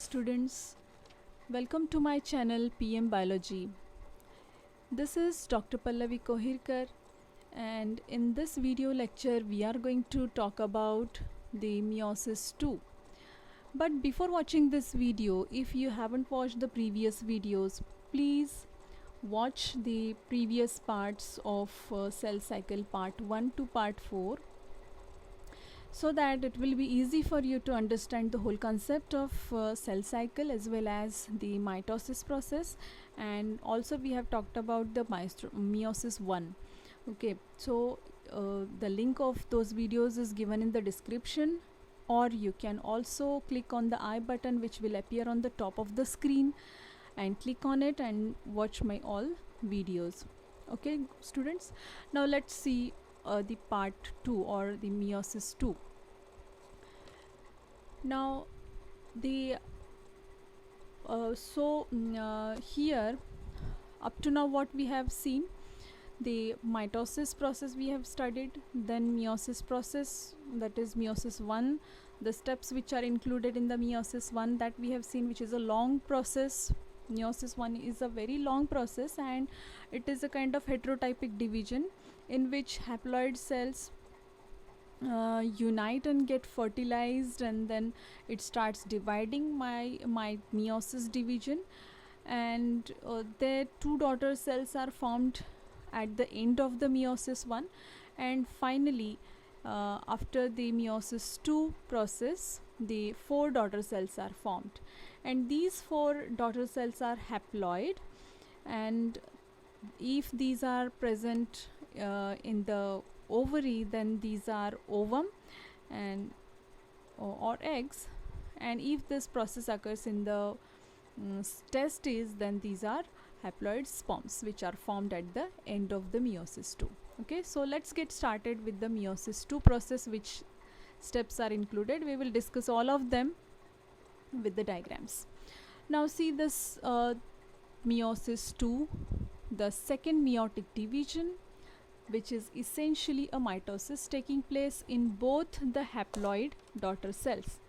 Students, welcome to my channel PM Biology. This is Dr. Pallavi Kohirkar, and in this video lecture we are going to talk about the meiosis II. But before watching this video, if you haven't watched the previous videos, please watch the previous parts of cell cycle part 1 to part 4, so that it will be easy for you to understand the whole concept of cell cycle as well as the mitosis process. And also we have talked about the meiosis 1. Okay, so the link of those videos is given in the description, or you can also click on the I button which will appear on the top of the screen and click on it and watch my all videos. Okay students, now let's see the part 2 or the meiosis 2. Now the here up to now what we have seen, the mitosis process we have studied, then meiosis process, that is meiosis 1, the steps which are included in the meiosis 1 that we have seen, which is a long process. Meiosis 1 is a very long process and it is a kind of heterotypic division in which haploid cells unite and get fertilized, and then it starts dividing my meiosis division, and their two daughter cells are formed at the end of the meiosis 1, and finally after the meiosis 2 process the 4 daughter cells are formed, and these 4 daughter cells are haploid, and if these are present in the ovary, then these are ovum and or eggs, and if this process occurs in the testes, then these are haploid sperms which are formed at the end of the meiosis 2. Okay, so let's get started with the meiosis 2 process. Which steps are included, we will discuss all of them with the diagrams. Now see this meiosis 2, the second meiotic division, which is essentially a mitosis taking place in both the haploid daughter cells.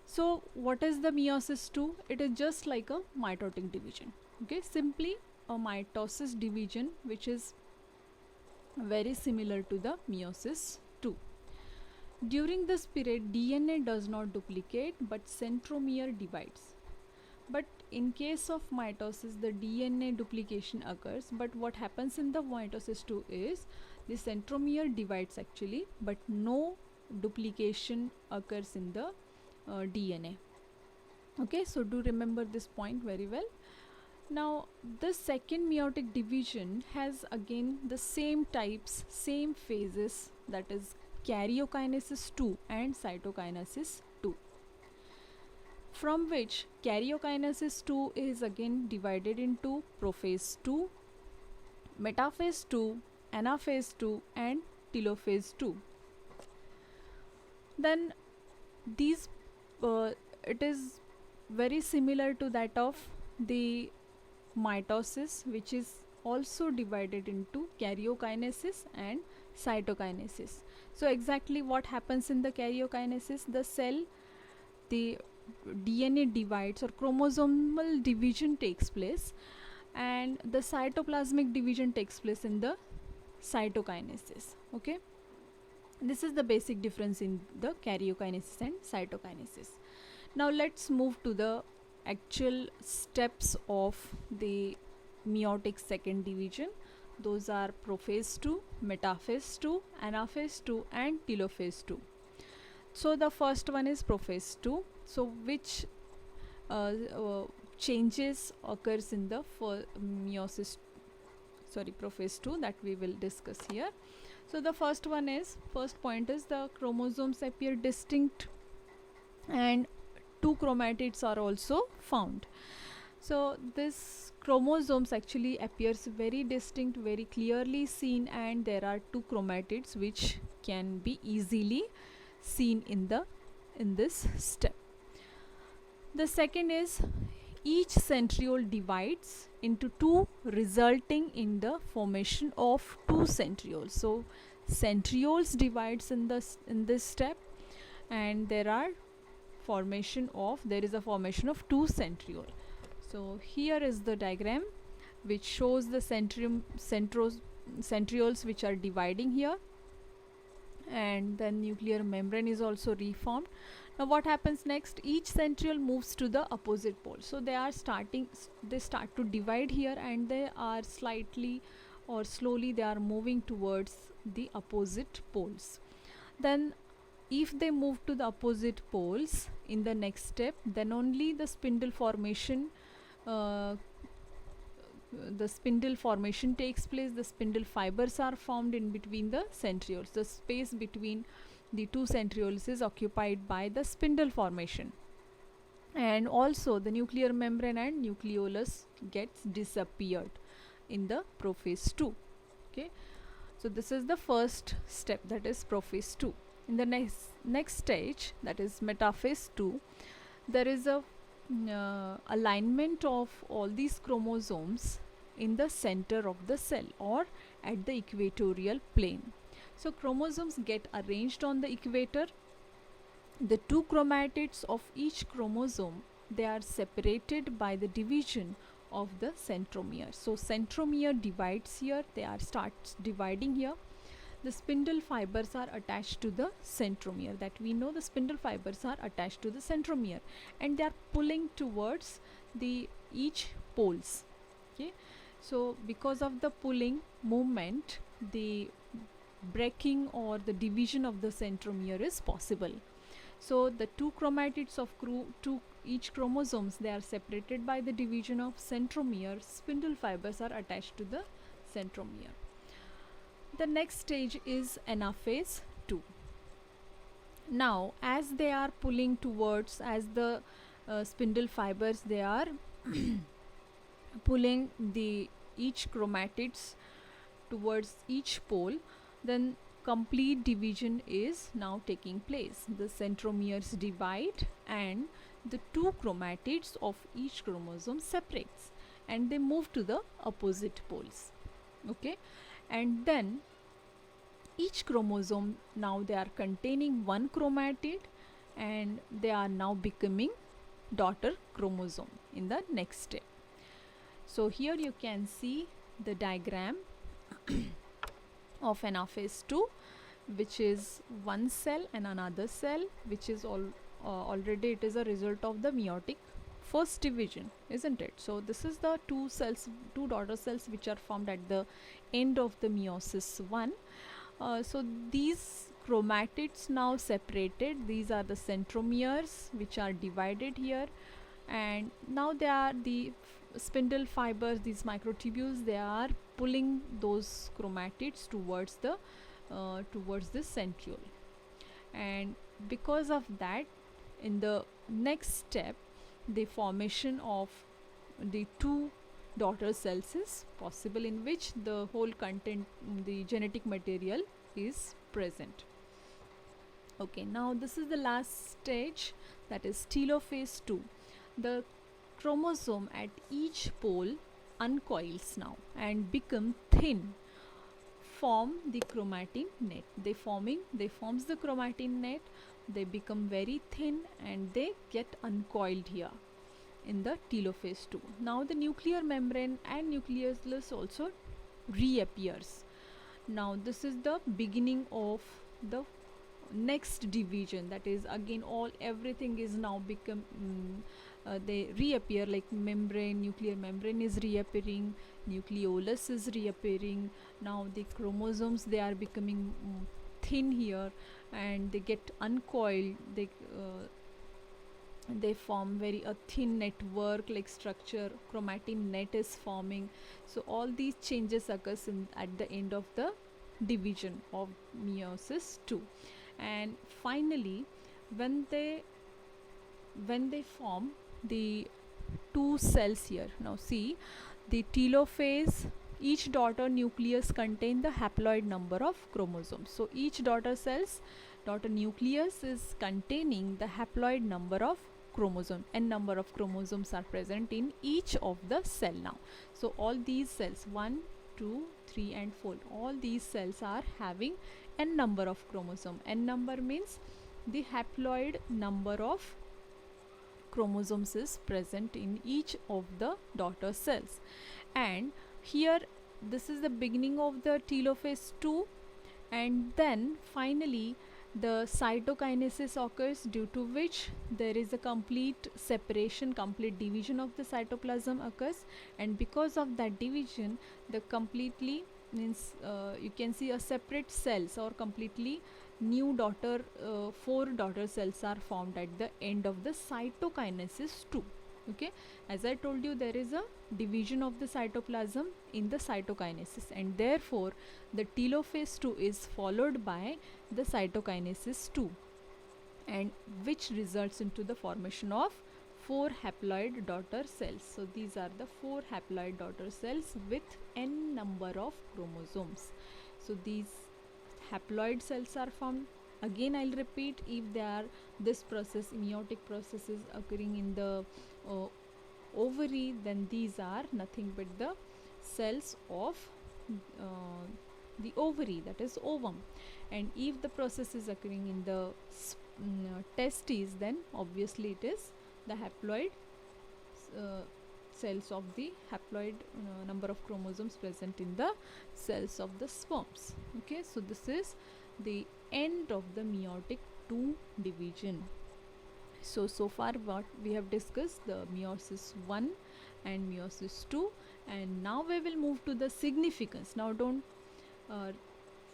So what is the meiosis 2? It is just like a mitotic division. Okay, simply a mitosis division which is very similar to the meiosis 2. During this period, DNA does not duplicate but centromere divides. But in case of mitosis, the DNA duplication occurs, but what happens in the mitosis 2 is the centromere divides actually, but no duplication occurs in the DNA. Okay, so do remember this point very well. Now the second meiotic division has again the same types, same phases, that is karyokinesis 2 and cytokinesis 2, from which karyokinesis 2 is again divided into prophase 2, metaphase 2, anaphase 2 and telophase 2. Then these it is very similar to that of the mitosis, which is also divided into karyokinesis and cytokinesis. So exactly what happens in the karyokinesis, the cell, the DNA divides or chromosomal division takes place, and the cytoplasmic division takes place in the cytokinesis. Okay, this is the basic difference in the karyokinesis and cytokinesis. Now let's move to the actual steps of the meiotic second division. Those are prophase 2, metaphase 2, anaphase 2 and telophase 2. So the first one is prophase 2. So which changes occurs in the prophase 2 that we will discuss here. So the first point is the chromosomes appear distinct and 2 chromatids are also found. So this chromosomes actually appears very distinct, very clearly seen, and there are 2 chromatids which can be easily seen in this step. The second is each centriole divides into 2, resulting in the formation of 2 centrioles. So centrioles divides in this step, and there are there is a formation of two centriole. So here is the diagram which shows the centrioles which are dividing here, and then nuclear membrane is also reformed. Now what happens next? Each centriole moves to the opposite pole. So they start to divide here, and they are slightly or slowly they are moving towards the opposite poles. Then if they move to the opposite poles in the next step, then only the spindle formation takes place. The spindle fibers are formed in between the centrioles. The space between the two centrioles is occupied by the spindle formation, and also the nuclear membrane and nucleolus gets disappeared in the prophase 2. Okay, so this is the first step, that is prophase 2. In the next stage, that is metaphase 2, there is a alignment of all these chromosomes in the center of the cell or at the equatorial plane. So chromosomes get arranged on the equator. The two chromatids of each chromosome, they are separated by the division of the centromere. So centromere divides here, starts dividing here. The spindle fibers are attached to the centromere, that we know the spindle fibers are attached to the centromere, and they are pulling towards the each poles. Okay, so because of the pulling movement, the breaking or the division of the centromere is possible. So the two chromatids of each chromosomes, they are separated by the division of centromere. Spindle fibers are attached to the centromere. The next stage is anaphase 2. Now as they are pulling towards, as the spindle fibers, they are pulling the each chromatids towards each pole, then complete division is now taking place. The centromeres divide and the two chromatids of each chromosome separates, and they move to the opposite poles. Okay, and then each chromosome, now they are containing one chromatid, and they are now becoming daughter chromosome in the next step. So here you can see the diagram of anaphase 2, which is one cell and another cell, which is already it is a result of the meiotic first division, isn't it? So this is the two daughter cells which are formed at the end of the meiosis 1. So these chromatids now separated, these are the centromeres which are divided here, and now they are the spindle fibers, these microtubules, they are pulling those chromatids towards the centriole. And because of that, in the next step, the formation of the two daughter cells is possible, in which the whole content, the genetic material is present. Okay, now this is the last stage, that is telophase 2. The chromosome at each pole uncoils now and become thin, form the chromatin net. They forms the chromatin net, they become very thin, and they get uncoiled here in the telophase 2. Now the nuclear membrane and nucleolus also reappears. Now this is the beginning of the next division, that is again everything is now become they reappear, like nuclear membrane is reappearing, nucleolus is reappearing. Now the chromosomes, they are becoming thin here, and they get uncoiled, they form a thin network like structure, chromatin net is forming. So all these changes occurs at the end of the division of meiosis 2. And finally, when they form the two cells here, now see the telophase, each daughter nucleus contain the haploid number of chromosomes. So each daughter nucleus is containing the haploid number of chromosome, n number of chromosomes are present in each of the cell now. So all these cells, 1, 2, 3 and 4, all these cells are having n number of chromosome. N number means the haploid number of chromosomes is present in each of the daughter cells. And here this is the beginning of the telophase 2, and then finally the cytokinesis occurs, due to which there is a complete separation, complete division of the cytoplasm occurs, and because of that division the completely means you can see a separate cells or completely new daughter 4 daughter cells are formed at the end of the cytokinesis 2. Okay, as I told you, there is a division of the cytoplasm in the cytokinesis, and therefore the telophase 2 is followed by the cytokinesis 2, and which results into the formation of 4 haploid daughter cells. So these are the 4 haploid daughter cells with n number of chromosomes. So these haploid cells are formed. Again I'll repeat, if they are this process, meiotic process is occurring in the ovary, then these are nothing but the cells of the ovary, that is ovum. And if the process is occurring in the testes, then obviously it is the haploid cells of the haploid number of chromosomes present in the cells of the sperms. Okay, so this is the end of the meiotic 2 division. So far what we have discussed, the meiosis 1 and meiosis 2, and now we will move to the significance. Now don't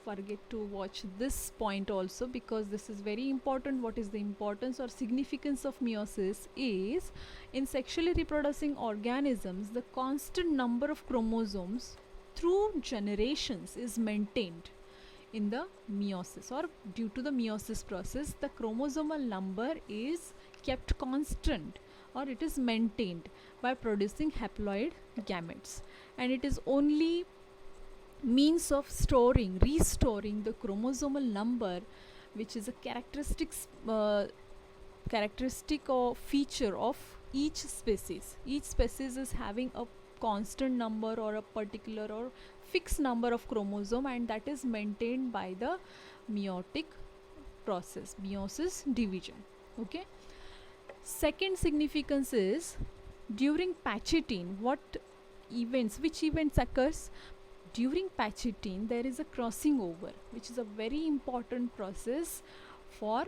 forget to watch this point also, because this is very important. What is the importance or significance of meiosis is, in sexually reproducing organisms, the constant number of chromosomes through generations is maintained in the meiosis, or due to the meiosis process the chromosomal number is kept constant, or it is maintained by producing haploid gametes, and it is only means of restoring the chromosomal number, which is a characteristic or feature of each species. Each species is having a constant number or a particular or fixed number of chromosome, and that is maintained by the meiotic process, meiosis division. Okay, second significance is, during Pachytene, which events occurs during Pachytene? There is a crossing over, which is a very important process for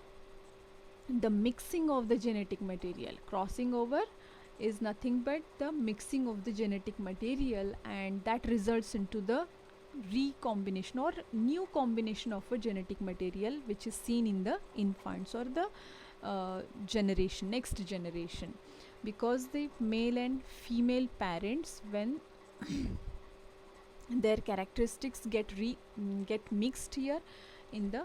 the mixing of the genetic material. Crossing over is nothing but the mixing of the genetic material, and that results into the recombination or new combination of a genetic material, which is seen in the infants or the next generation, because the male and female parents, when their characteristics get mixed here in the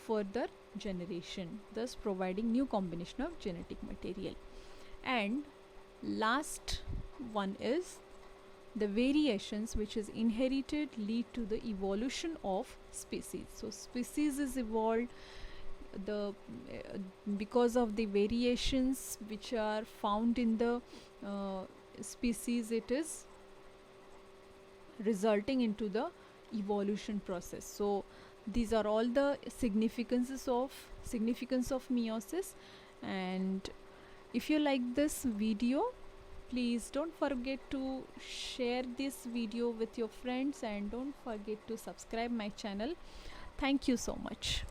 further generation, thus providing new combination of genetic material. And last one is, the variations which is inherited lead to the evolution of species. So species is evolved because of the variations which are found in the species. It is resulting into the evolution process. So these are all the significance of meiosis. And if you like this video, please don't forget to share this video with your friends, and don't forget to subscribe my channel. Thank you so much.